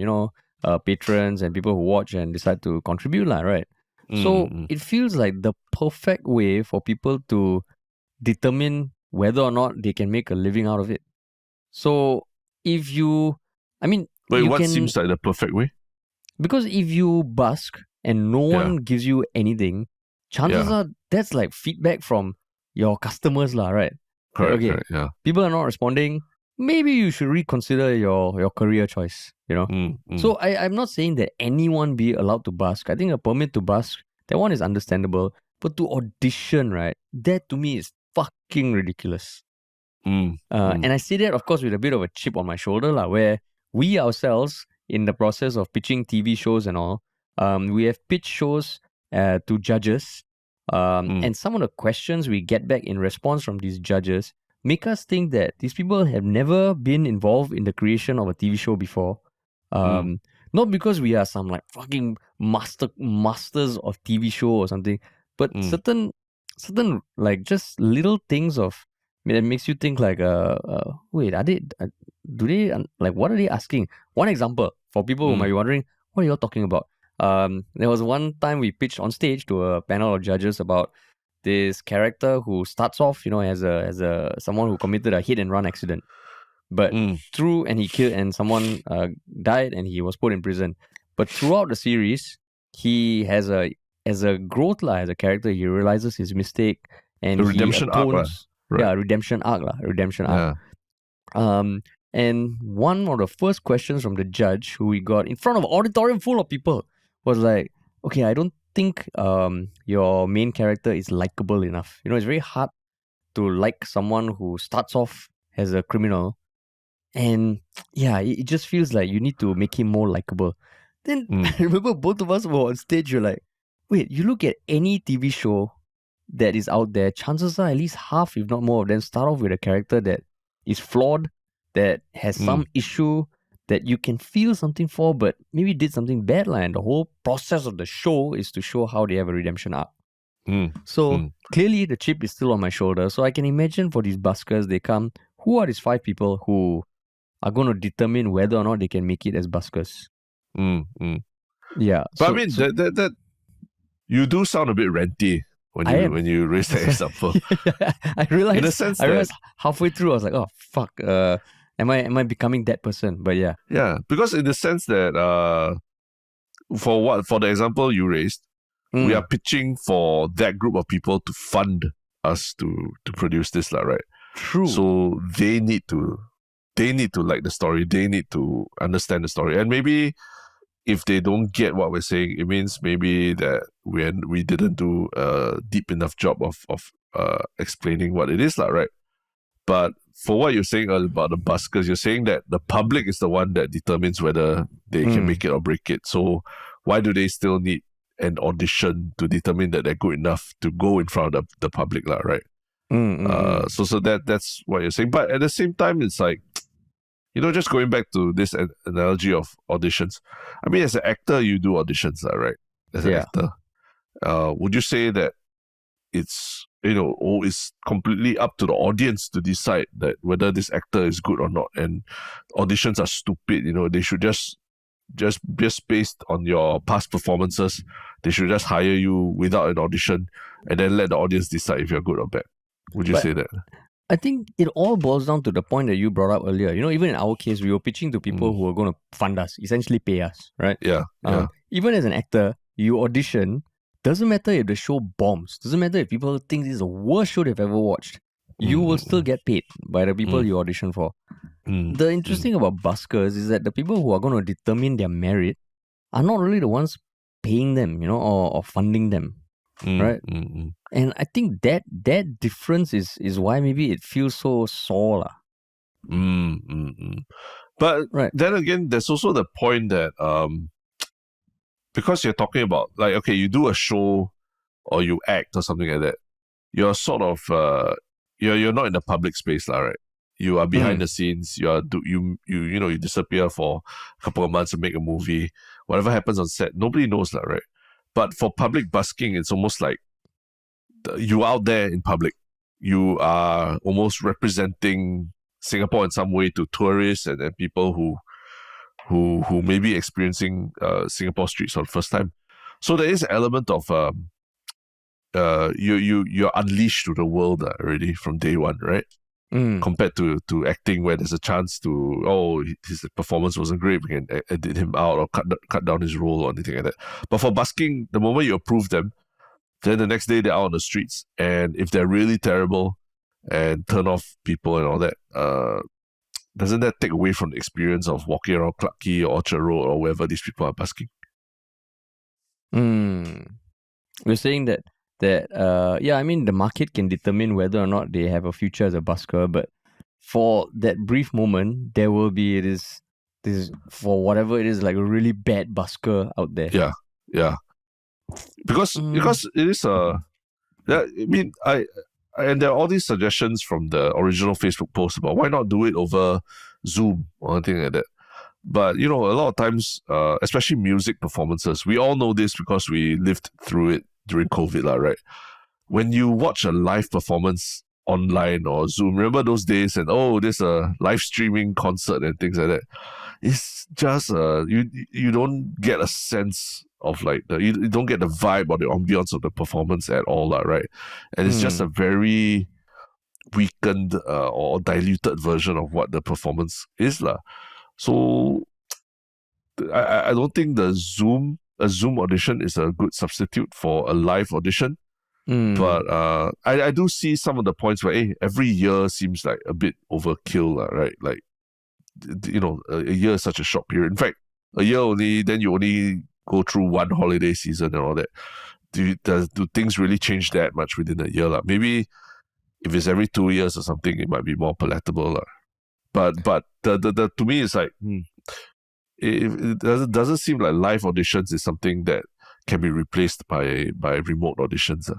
patrons and people who watch and decide to contribute, right? So it feels like the perfect way for people to determine whether or not they can make a living out of it. So if what seems like the perfect way? Because if you busk and no one gives you anything, chances are that's like feedback from your customers, right? Correct, people are not responding. Maybe you should reconsider your career choice, So I'm not saying that anyone be allowed to busk. I think a permit to busk, that one is understandable. But to audition, right, that to me is fucking ridiculous. And I say that, of course, with a bit of a chip on my shoulder, where we ourselves, in the process of pitching TV shows and all, we have pitched shows to judges. And some of the questions we get back in response from these judges make us think that these people have never been involved in the creation of a TV show before. Not because we are some like fucking masters of TV show or something, but certain like just little things that makes you think like wait, what are they asking? One example for people who might be wondering, what are you all talking about? There was one time we pitched on stage to a panel of judges about this character who starts off, as a someone who committed a hit and run accident, but he killed and someone died and he was put in prison. But throughout the series, he has as a growth as a character, he realizes his mistake and redemption arc. Right. Yeah, redemption arc. And one of the first questions from the judge who we got in front of an auditorium full of people was like, okay, I don't think your main character is likable enough. It's very hard to like someone who starts off as a criminal. And it just feels like you need to make him more likable. Then I remember both of us were on stage, you're like, wait, you look at any TV show that is out there, chances are at least half, if not more of them, start off with a character that is flawed, that has some issue that you can feel something for, but maybe did something bad, and the whole process of the show is to show how they have a redemption arc. So clearly the chip is still on my shoulder. So I can imagine for these buskers, they come, who are these 5 people who are going to determine whether or not they can make it as buskers? Yeah. But that you do sound a bit ranty when you raise that example. I realized halfway through, I was like, oh, fuck. Am I becoming that person? But yeah. Yeah, because in the sense that for the example you raised, we are pitching for that group of people to fund us to produce this, right? True. So they need to like the story, they need to understand the story. And maybe if they don't get what we're saying, it means maybe that we didn't do a deep enough job of explaining what it is, right? But for what you're saying about the buskers, you're saying that the public is the one that determines whether they can make it or break it. So why do they still need an audition to determine that they're good enough to go in front of the public, right? So that's what you're saying. But at the same time, it's like, just going back to this analogy of auditions. I mean, as an actor, you do auditions, right? As an actor, would you say that it's it's completely up to the audience to decide that whether this actor is good or not, and auditions are stupid? They should just based on your past performances, they should just hire you without an audition and then let the audience decide if you're good or bad. Would you say that? I think it all boils down to the point that you brought up earlier. Even in our case, we were pitching to people who are going to fund us, essentially pay us, right? Yeah. Even as an actor, you audition. Doesn't matter if the show bombs. Doesn't matter if people think this is the worst show they've ever watched. You will still get paid by the people you audition for. The interesting about buskers is that the people who are going to determine their merit are not really the ones paying them, or funding them, right? And I think that difference is why maybe it feels so sore. But then again, there's also the point that because you're talking about, like, okay, you do a show or you act or something like that, you're sort of you're not in the public space, right? You are behind the scenes. You disappear for a couple of months to make a movie. Whatever happens on set, nobody knows that, right? But for public busking, it's almost like you out there in public. You are almost representing Singapore in some way to tourists and people who may be experiencing Singapore streets for the first time. So there is an element of you're unleashed to the world already from day one, right? Compared to acting, where there's a chance to his performance wasn't great, we can edit him out or cut down his role or anything like that. But for busking, the moment you approve them, then the next day they're out on the streets, and if they're really terrible and turn off people and all that, doesn't that take away from the experience of walking around Clarke Quay or Orchard Road or wherever these people are busking? We're saying that I mean, the market can determine whether or not they have a future as a busker, but for that brief moment, there will be this for whatever it is, like a really bad busker out there. Yeah. Because it is and there are all these suggestions from the original Facebook post about why not do it over Zoom or anything like that. But, a lot of times, especially music performances, we all know this because we lived through it during COVID, right? When you watch a live performance online or Zoom, remember those days and, there's a live streaming concert and things like that. It's just, you don't get a sense of like you don't get the vibe or the ambience of the performance at all, right? And it's just a very weakened or diluted version of what the performance is, . So I don't think a Zoom audition is a good substitute for a live audition. But I do see some of the points where every year seems like a bit overkill, right? Like, a year is such a short period. In fact, a year only, then you only go through one holiday season and all that. Do things really change that much within a year? Maybe if it's every 2 years or something, it might be more palatable. But the to me, it's like it doesn't seem like live auditions is something that can be replaced by remote auditions.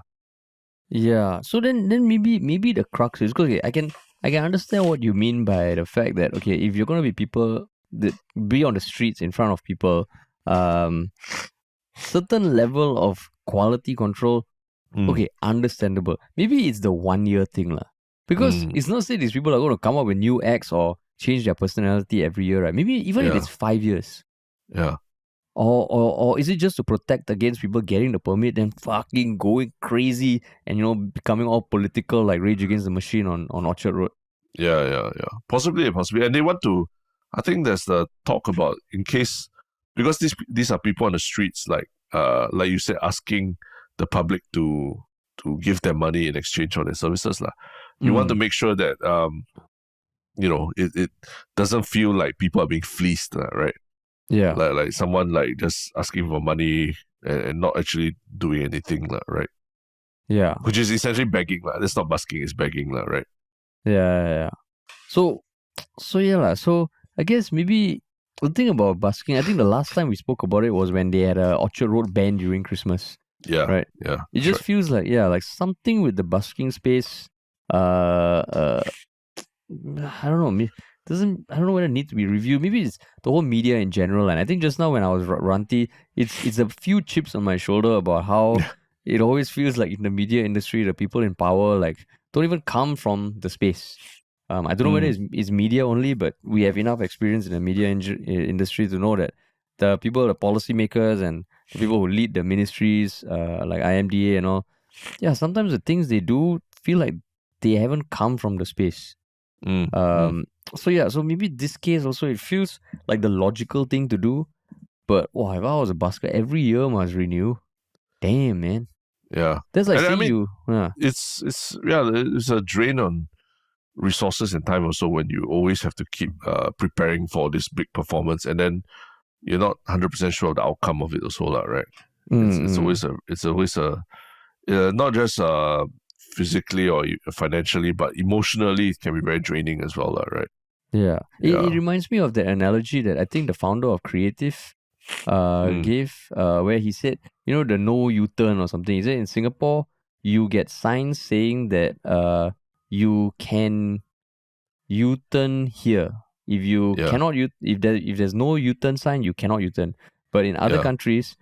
Yeah. So then maybe the crux is, okay, I can understand what you mean by the fact that, okay, if you're gonna be people that be on the streets in front of people, certain level of quality control, okay, understandable. Maybe it's the 1 year thing, because it's not say these people are going to come up with new acts or change their personality every year, right? Maybe even if it's 5 years. Yeah. Or is it just to protect against people getting the permit and fucking going crazy and becoming all political like Rage Against the Machine on Orchard Road? Yeah. Possibly. And they want to, I think there's the talk about in case, because these are people on the streets, like you said, asking the public to give them money in exchange for their services. You want to make sure that it doesn't feel like people are being fleeced, right? Yeah. Like someone like just asking for money and not actually doing anything, right? Yeah. Which is essentially begging. That's not busking, it's begging, right? Yeah. So yeah. So I guess maybe the thing about busking, I think the last time we spoke about it was when they had a Orchard Road band during Christmas. Yeah. Right. Yeah. It just feels like like something with the busking space. I don't know. I don't know whether it needs to be reviewed. Maybe it's the whole media in general. And I think just now when I was ranty, it's a few chips on my shoulder about how it always feels like in the media industry, the people in power like don't even come from the space. I don't know whether it's media only, but we have enough experience in the media industry to know that the people, the policymakers, and the people who lead the ministries, like IMDA and all, sometimes the things they do feel like they haven't come from the space. So maybe this case also it feels like the logical thing to do, but if I was a busker, every year must renew. Damn, man. Yeah, that's like saying it's a drain on resources and time also when you always have to keep preparing for this big performance and then you're not 100% sure of the outcome of it also, right? It's always a not just physically or financially, but emotionally it can be very draining as well, right? Yeah. It reminds me of the analogy that I think the founder of Creative gave, where he said, the no U-turn or something. He said in Singapore, you get signs saying that you can U-turn here. If you cannot if there's no U-turn sign, you cannot U-turn. But in other countries,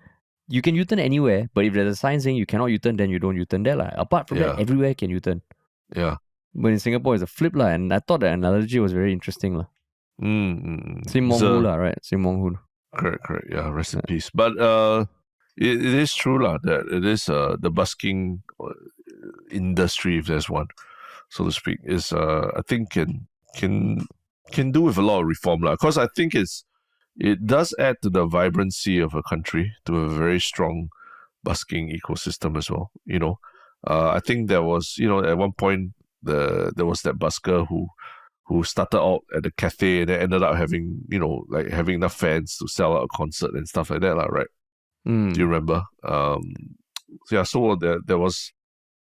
you can U-turn anywhere, but if there's a sign saying you cannot U-turn, then you don't U-turn there. Apart from that, everywhere can U-turn. Yeah. But in Singapore, it's a flip, and I thought the analogy was very interesting. Sim Wong Hu, right? Sim Wong Hu. Correct. Yeah, rest in peace. But it is true that it is the busking industry, if there's one, so to speak, is I think can do with a lot of reform, because I think it does add to the vibrancy of a country, to a very strong busking ecosystem as well. I think there was, at one point there was that busker who started out at the cafe and then ended up having, having enough fans to sell out a concert and stuff like that, right? Do you remember? So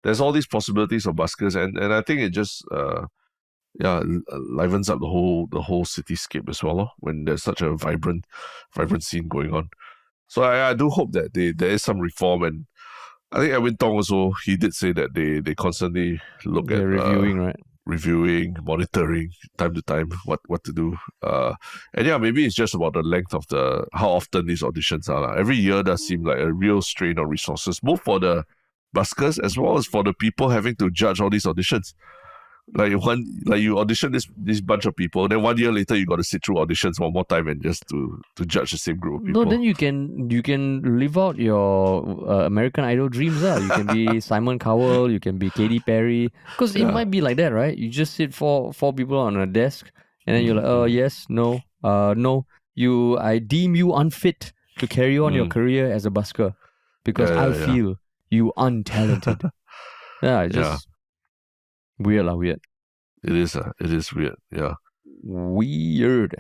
there's all these possibilities of buskers, and I think it just livens up the whole cityscape as well, when there's such a vibrant scene going on. So I do hope that there is some reform, and I think Edwin Tong also, he did say that they constantly look at reviewing, right? Reviewing, monitoring, time to time, what to do. And maybe it's just about the length of how often these auditions are. Every year does seem like a real strain on resources, both for the buskers as well as for the people having to judge all these auditions. Like you audition this bunch of people, then 1 year later you got to sit through auditions one more time and just to judge the same group of people. No, then you can live out your American Idol dreams. You can be Simon Cowell, you can be Katy Perry, because it might be like that, right? You just sit four people on a desk, and then you're like, yes, no, no, I deem you unfit to carry on your career as a busker because I feel you untalented. It's just weird. It is weird. Yeah. Weird.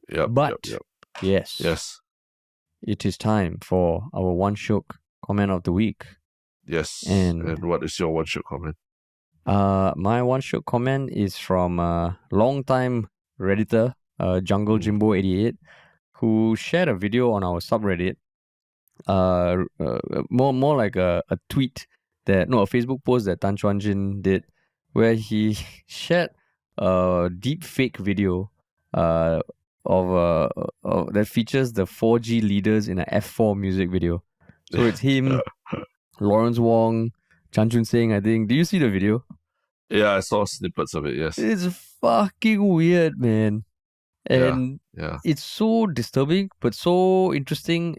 Yeah. But yes. It is time for our one Shiok comment of the week. Yes. And what is your one Shiok comment? My one Shiok comment is from long-time Redditor, Jungle Jimbo 88, who shared a video on our subreddit. More like a tweet a Facebook post that Tan Chuan Jin did, where he shared a deep fake video of that features the 4G leaders in a F4 music video. So it's him, Lawrence Wong, Chan Chun Sing, I think. Do you see the video? Yeah, I saw snippets of it, yes. It's fucking weird, man. And it's so disturbing, but so interesting.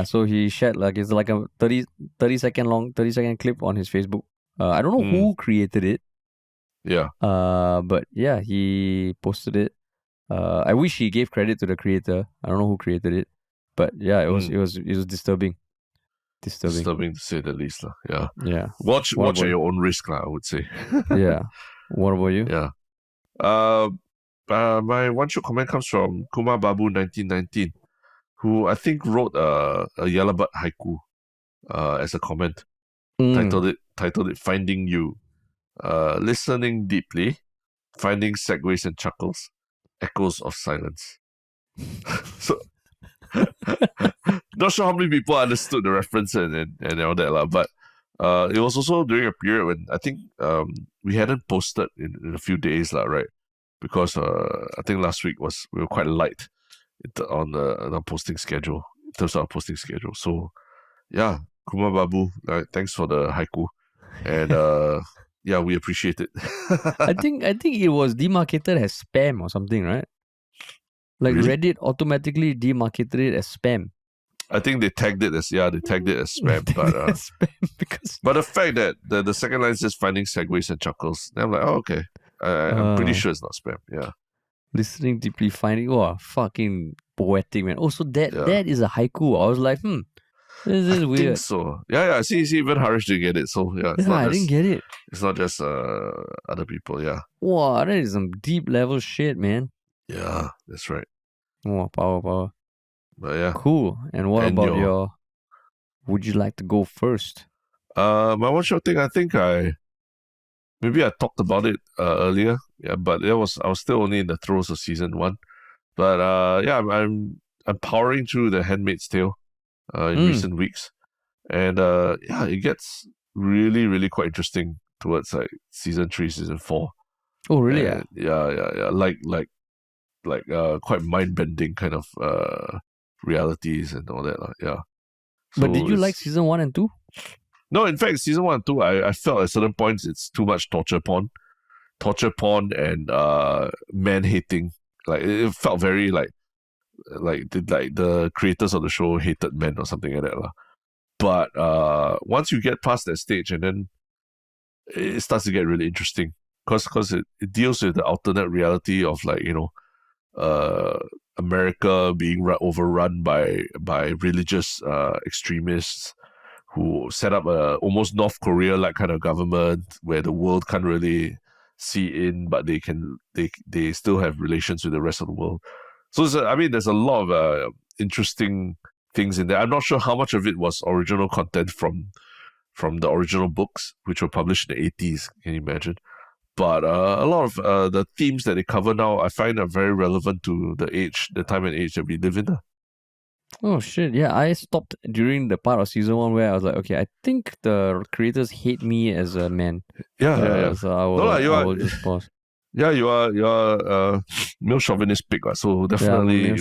So he shared it's like a 30 second clip on his Facebook. I don't know who created it. Yeah. But yeah, he posted it. I wish he gave credit to the creator. I don't know who created it, but yeah, it was disturbing. Disturbing to say the least. Yeah. Yeah. Watch What at about your own risk, I would say. Yeah. What about you? Yeah. My one shot comment comes from Kumar Babu 1919, who I think wrote a Yalabat haiku as a comment. Titled it Finding You. Listening deeply, finding segues and chuckles, echoes of silence. So not sure how many people understood the reference and all that, but it was also during a period when I think we hadn't posted in a few days, right? Because I think last week we were quite light on the posting schedule, in terms of our posting schedule. So yeah, Kumar Babu, thanks for the haiku. And yeah, we appreciate it. I think it was demarcated as spam or something, right? Like Really? Reddit automatically demarcated it as spam. I think they tagged it as spam, but spam because but the fact that the second line says finding segues and chuckles, then I'm like, oh, okay, I'm pretty sure it's not spam. Yeah, listening deeply, finding fucking poetic, man. Also, Yeah. that is a haiku. I was like, this is I weird. think so. Yeah. See, even Harish didn't get it. So yeah, I didn't get it. It's not just other people. Yeah. Wow, that is some deep level shit, man. Yeah, that's right. Wow, power. But yeah, cool. And what about your? Would you like to go first? My one shot thing. I think maybe I talked about it earlier. Yeah, but I was still only in the throes of season 1. But yeah, I'm powering through The Handmaid's Tale in recent weeks, and yeah, it gets really, really quite interesting towards like season 3, season 4. Oh, really? And, yeah. Like quite mind bending kind of realities and all that. Yeah. So but did you like season 1 and 2? No, in fact, season 1 and 2, I felt at certain points it's too much torture porn and man hating. Like it felt very like the creators of the show hated men or something like that. But once you get past that stage, and then it starts to get really interesting because it deals with the alternate reality of like, America being overrun by religious extremists who set up a almost North Korea like kind of government where the world can't really see in, but they still have relations with the rest of the world. So there's a lot of interesting things in there. I'm not sure how much of it was original content from the original books, which were published in the 80s. Can you imagine? But a lot of the themes that they cover now, I find are very relevant to the time and age that we live in. Oh shit! Yeah, I stopped during the part of season 1 where I was like, okay, I think the creators hate me as a man. Yeah. So I will just pause. Yeah, you are male chauvinist pig, so definitely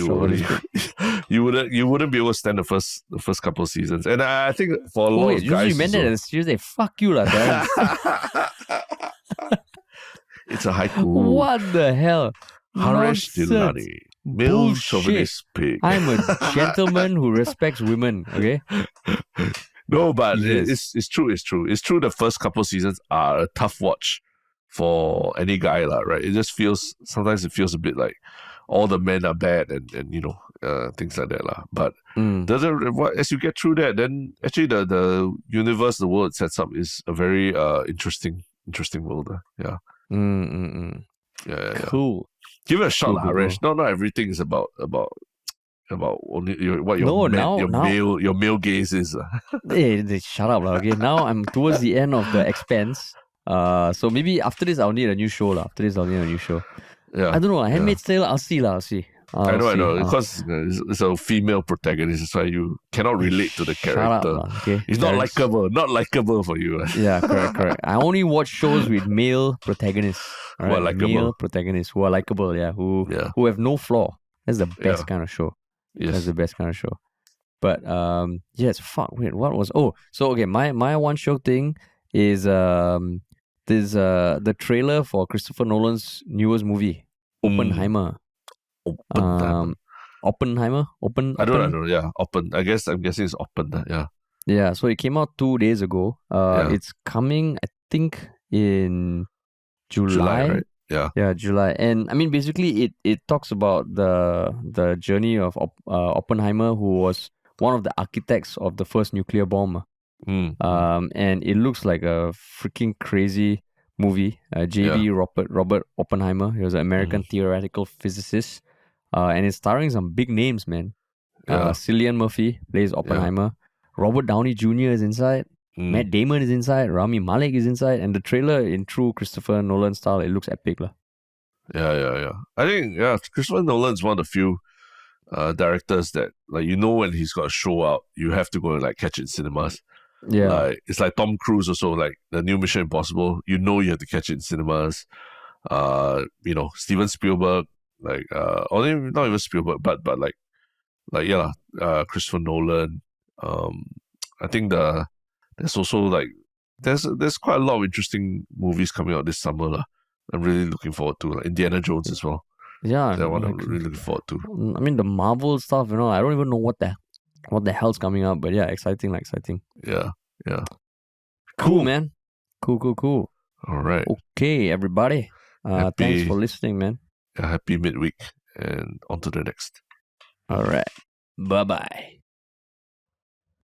you wouldn't be able to stand the first couple of seasons. And I think for a lot of guys, you meant that as seriously, fuck you, lah. It's a haiku. What the hell? Harish Dilani, male chauvinist pig. I'm a gentleman who respects women. Okay. No, but it's true. It's true. The first couple of seasons are a tough watch for any guy, right? It just sometimes it feels a bit like all the men are bad and things like that, But as you get through that, then actually the universe, the world it sets up is a very interesting world. Yeah. Yeah. Cool. Give it a shot, Harish. Not everything is about only your male gaze is. Hey, shut up, okay. Now I'm towards the end of The Expanse. So maybe after this I'll need a new show, Yeah. I don't know. Handmaid's Tale. I'll see. I know. Because it's a female protagonist, that's why you cannot relate to the character. Up, okay. It's not likable for you. Yeah, correct. I only watch shows with male protagonists. Who are likable. Male protagonists who are likable, who have no flaw. That's the best kind of show. Yes. That's the best kind of show. But yes, wait, what was my one show thing is there's the trailer for Christopher Nolan's newest movie, Oppenheimer. Oppenheimer? I don't know. Yeah, I'm guessing it's Oppen. Yeah. Yeah. So it came out 2 days ago. It's coming, I think, in July, right? Yeah. Yeah, July. And I mean, basically, it talks about the journey of Oppenheimer, who was one of the architects of the first nuclear bomb. And it looks like a freaking crazy movie. J.B. Robert Oppenheimer. He was an American theoretical physicist. And it's starring some big names, man. Cillian Murphy plays Oppenheimer. Robert Downey Jr. is inside. Matt Damon is inside. Rami Malek is inside. And the trailer, in true Christopher Nolan style, it looks epic, lah. Yeah. I think Christopher Nolan's one of the few directors that, like, you know, when he's got a show out, you have to go and like catch it in cinemas. Yeah. Like, it's like Tom Cruise also, like the new Mission Impossible, you know you have to catch it in cinemas. You know, Steven Spielberg, like or not even Spielberg, but Christopher Nolan. I think there's also like there's quite a lot of interesting movies coming out this summer, lah. I'm really looking forward to, like Indiana Jones as well. Yeah, That one I'm really looking forward to. I mean, the Marvel stuff, you know, I don't even know what the hell's coming out, but yeah, exciting. Yeah. Cool, man. Cool. All right. Okay, everybody. Thanks for listening, man. Happy midweek, and on to the next. All right. Bye-bye.